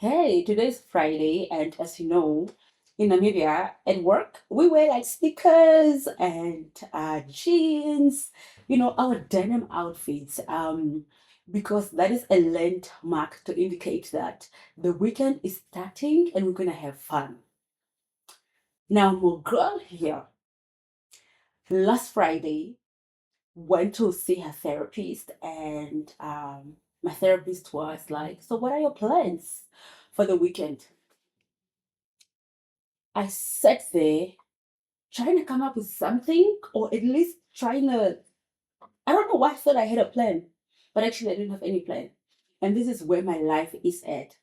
Hey, today's Friday, and as you know, in Namibia at work, we wear like sneakers and jeans, our denim outfits, because that is a landmark to indicate that the weekend is starting and we're gonna have fun. Now, my girl here, last Friday, went to see her therapist, and my therapist was like, "So, what are your plans for the weekend?" I sat there trying to come up with something, or at least trying to, I don't know why I thought I had a plan, but actually I didn't have any plan. And this is where my life is at.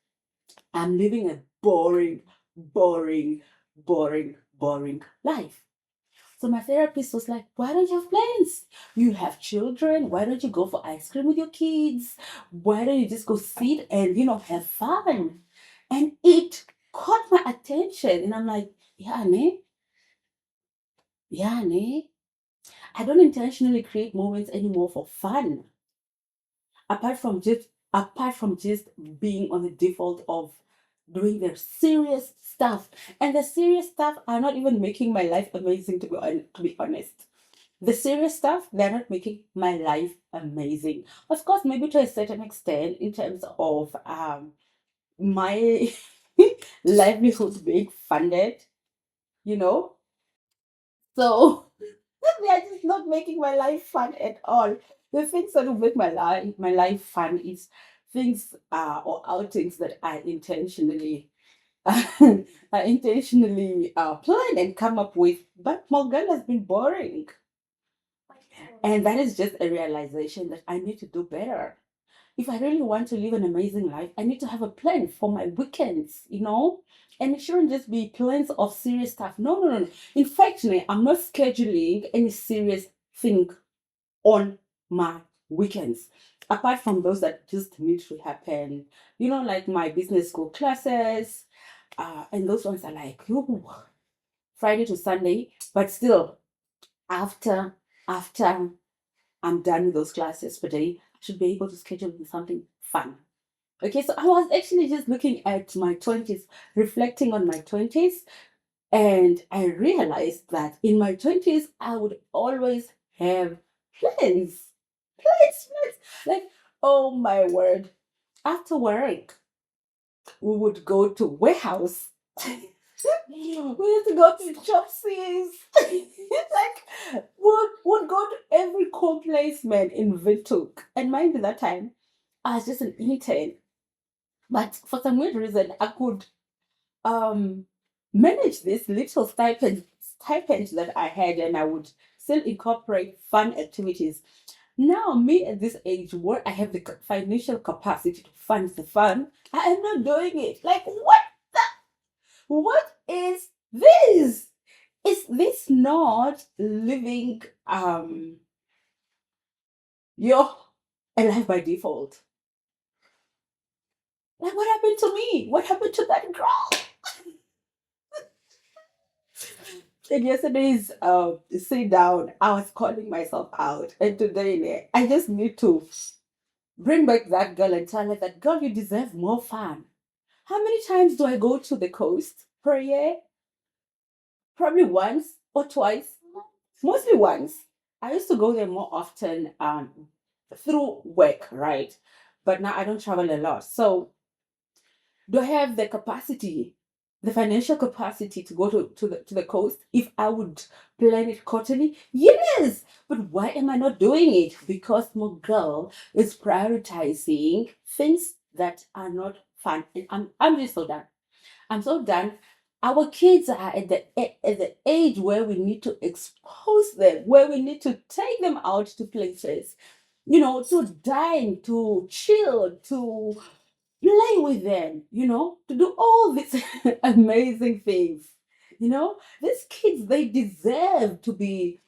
I'm living a boring, boring, boring life. So my therapist was like, "Why don't you have plans? You have children. Why don't you go for ice cream with your kids? Why don't you just go sit and, have fun?" And it caught my attention. And I'm like, yeah, ne? Yeah, ne? I don't intentionally create moments anymore for fun. Apart from just being on the default of doing the serious stuff. And the serious stuff are not even making my life amazing, to be honest. The serious stuff, they're not making my life amazing. Of course, maybe to a certain extent in terms of my livelihood being funded, you know. So they are just not making my life fun at all. The things that will make my life fun is things or outings that I intentionally I intentionally plan and come up with. But Morgan has been boring. And that is just a realization that I need to do better. If I really want to live an amazing life, I need to have a plan for my weekends. And it shouldn't just be plans of serious stuff. No, no, no, no. In fact, I'm not scheduling any serious thing on my weekends. Apart from those that just need to happen, like my business school classes, and those ones are like, ooh, Friday to Sunday. But still, after I'm done with those classes per day, I should be able to schedule in something fun. Okay, so I was actually just looking at my 20s, reflecting on my 20s, and I realized that in my 20s, I would always have plans. Plans. Like, oh my word. After work, we would go to warehouse. We used to go to Chopsies. Would go to every cool place, man, in Windhoek. And mind you, that time, I was just an intern. But for some weird reason, I could um manage this little stipend that I had, and I would still incorporate fun activities. Now, me at this age, where I have the financial capacity to fund the fun, I am not doing it. Like, what is this? Is this not living your a life by default? Like, what happened to me? What happened to that girl? In yesterday's sit down, I was calling myself out, and today I just need to bring back that girl and tell her that, girl, you deserve more fun. How many times do I go to the coast per year? Probably once or twice, mostly once. I used to go there more often through work, right? But now I don't travel a lot. So do I have the capacity, the financial capacity to go to the coast if I would plan it quarterly? Yes. But why am I not doing it? Because my girl is prioritizing things that are not fun. And I'm just so done. I'm so done. Our kids are at the age where we need to expose them, where we need to take them out to places, to dine, to chill, to play with them, to do all these amazing things. These kids, they deserve to be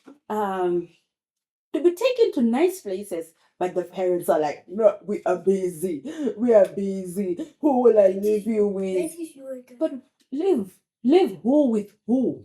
taken to nice places. But the parents are like, no, we are busy. We are busy. Who will I leave you with? But live who with who?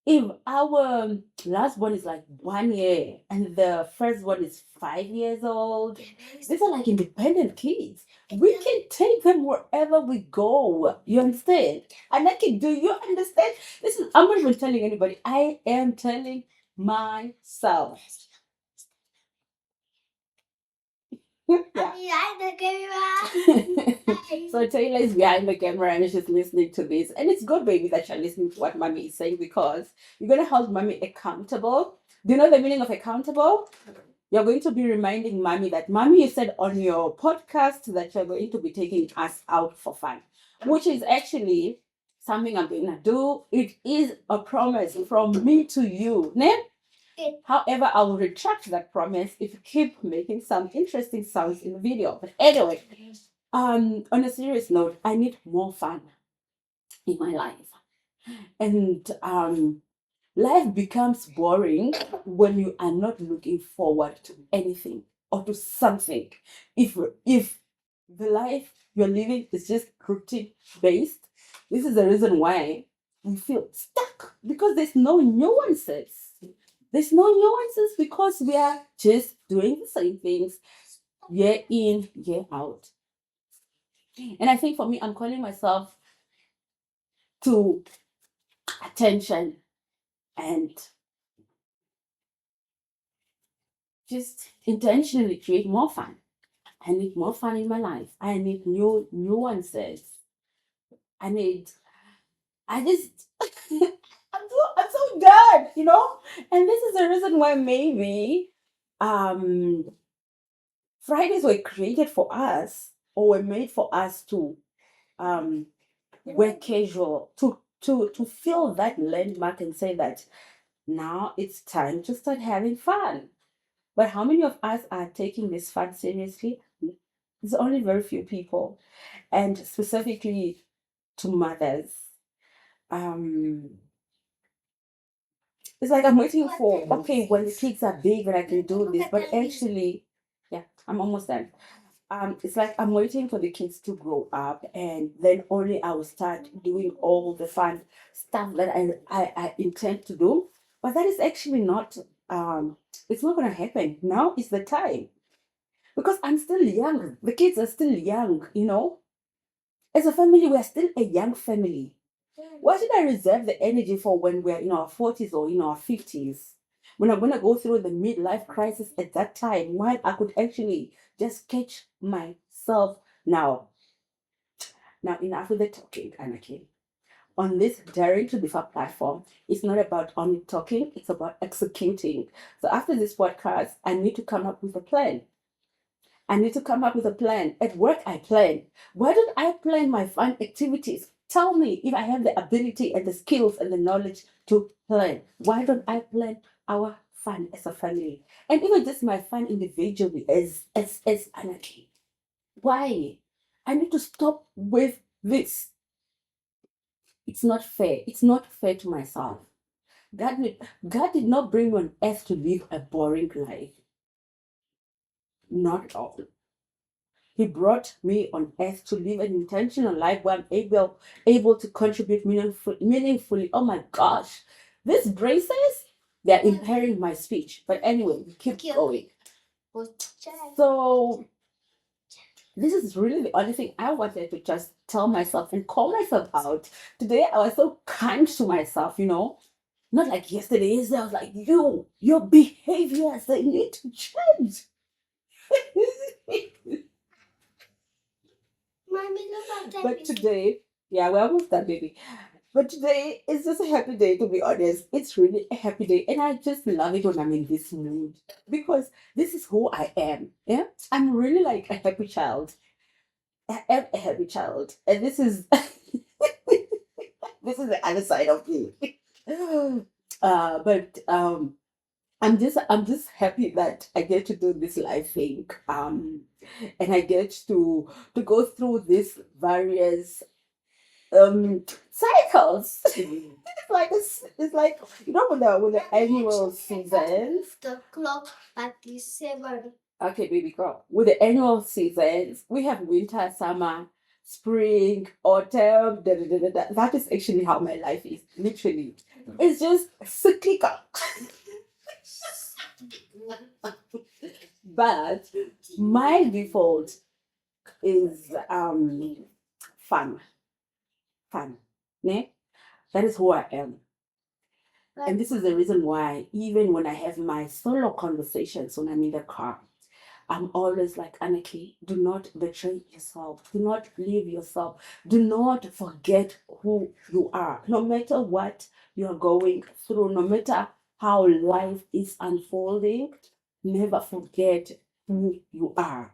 if our last one is like 1 year and the first one is 5 years old, these are like independent kids. We can take them wherever we go. You understand? And like, do you understand? Listen, I'm not even telling anybody. I am telling myself. Behind the camera. So Taylor is behind the camera and she's listening to this. And it's good, baby, that you're listening to what mommy is saying, because you're going to hold mommy accountable. Do you know the meaning of accountable? You're going to be reminding mommy that, mommy, you said on your podcast that you're going to be taking us out for fun, which is actually something I'm going to do. It is a promise from me to you. Ne? However, I will retract that promise if you keep making some interesting sounds in the video. But anyway, on a serious note, I need more fun in my life. And life becomes boring when you are not looking forward to anything or to something. If the life you're living is just routine based, this is the reason why we feel stuck, because there's no nuances. There's no nuances because we are just doing the same things year in, year out. And I think for me, I'm calling myself to attention and just intentionally create more fun. I need more fun in my life. I need new nuances. I just I'm so done, you know? And this is the reason why maybe Fridays were created for us, or were made for us to wear casual, to feel that landmark and say that now it's time to start having fun. But how many of us are taking this fun seriously? There's only very few people, and specifically to mothers. It's like I'm waiting for, okay, when the kids are big, then I can do this. But actually, yeah, I'm almost done. It's like I'm waiting for the kids to grow up, and then only I will start doing all the fun stuff that I intend to do. But that is actually not, it's not going to happen. Now is the time, because I'm still young. The kids are still young, you know. As a family, we are still a young family. Why should I reserve the energy for when we're in our 40s or in our 50s? When I'm going to go through the midlife crisis at that time, while I could actually just catch myself now. Now, enough with the talking, Anaki. On this Daring to Differ platform, it's not about only talking, it's about executing. So after this podcast, I need to come up with a plan. I need to come up with a plan. At work, I plan. Why don't I plan my fun activities? Tell me if I have the ability and the skills and the knowledge to plan. Why don't I plan our fun as a family? And even just my fun individually as anarchy. Why? I need to stop with this. It's not fair. It's not fair to myself. God did not bring me on earth to live a boring life. Not at all. He brought me on earth to live an intentional life where I'm able to contribute meaningfully. Oh my gosh. These braces, they're impairing my speech. But anyway, keep going. So this is really the only thing I wanted to just tell myself and call myself out. Today I was so kind to myself, you know. Not like yesterday. Yesterday I was like, your behaviors, they need to change. But today, yeah, we're almost done, baby. But today is just a happy day, to be honest. It's really a happy day. And I just love it when I'm in this mood, because this is who I am. Yeah. I'm really like a happy child. I am a happy child. And this is this is the other side of me. But I'm just happy that I get to do this live thing. And I get to go through these various cycles. It's like, you know, with the annual seasons. The clock at December. Okay, baby girl. With the annual seasons, we have winter, summer, spring, autumn. That is actually how my life is. Literally, it's just cyclical. But my default is fun, fun. Ne? That is who I am. And this is the reason why, even when I have my solo conversations when I'm in the car, I'm always like, Anaki, do not betray yourself. Do not leave yourself. Do not forget who you are. No matter what you're going through, no matter how life is unfolding, never forget who you are.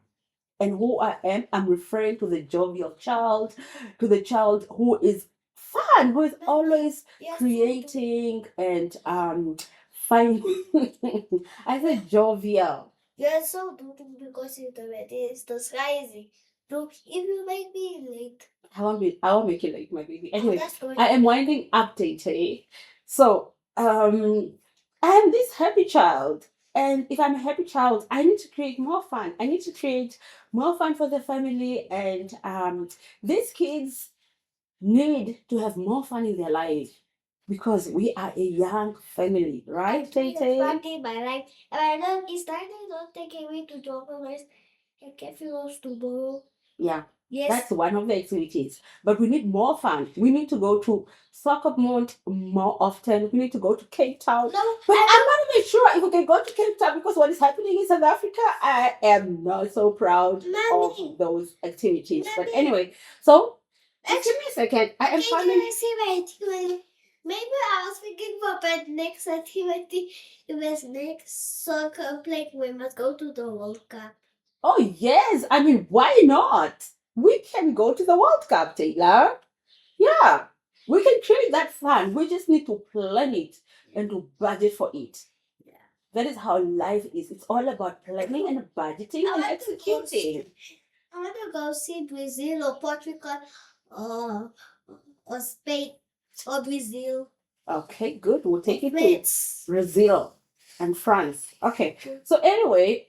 And who I am, I'm referring to the jovial child, to the child who is fun, who is always creating and finding. I said jovial. You're so doing because it's the sky is blue. If you make me late. I won't make you late, my baby. Anyway, That's good. I am winding up today. So I am this happy child. And if I'm a happy child, I need to create more fun. I need to create more fun for the family. And these kids need to have more fun in their life because we are a young family, right, Tay Tay? Party my life. And I know it's time they don't take me to Joggers and cafe goes tomorrow. Yeah. Yes. That's one of the activities. But we need more fun. We need to go to Soccer Mount more often. We need to go to Cape Town. No, but I'm not even sure if we can go to Cape Town because what is happening in South Africa, I am not so proud of those activities. But anyway, so just give me a second. I am finding. Maybe I was thinking for the next activity. It was next soccer playing. We must go to the World Cup. Oh, yes. I mean, why not? We can go to the World Cup, Taylor. Yeah. We can create that fun. We just need to plan it and to budget for it. Yeah. That is how life is. It's all about planning and budgeting and executing. I want to go see Brazil or Portugal or Spain or Brazil. Okay, good. We'll take it to Brazil and France. Okay. So anyway,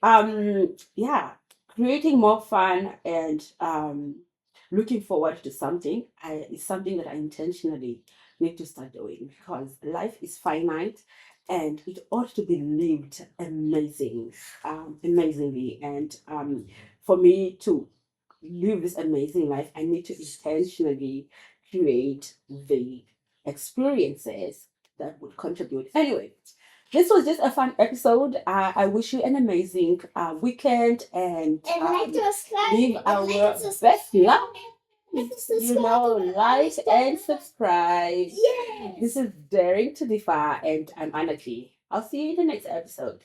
yeah, creating more fun and looking forward to something is something that I intentionally need to start doing because life is finite and it ought to be lived amazingly. And for me to live this amazing life, I need to intentionally create the experiences that would contribute. Anyway, this was just a fun episode. I wish you an amazing weekend and leave our best luck. Like and subscribe. Yeah. This is Daring to Defy, and I'm Anaki. I'll see you in the next episode.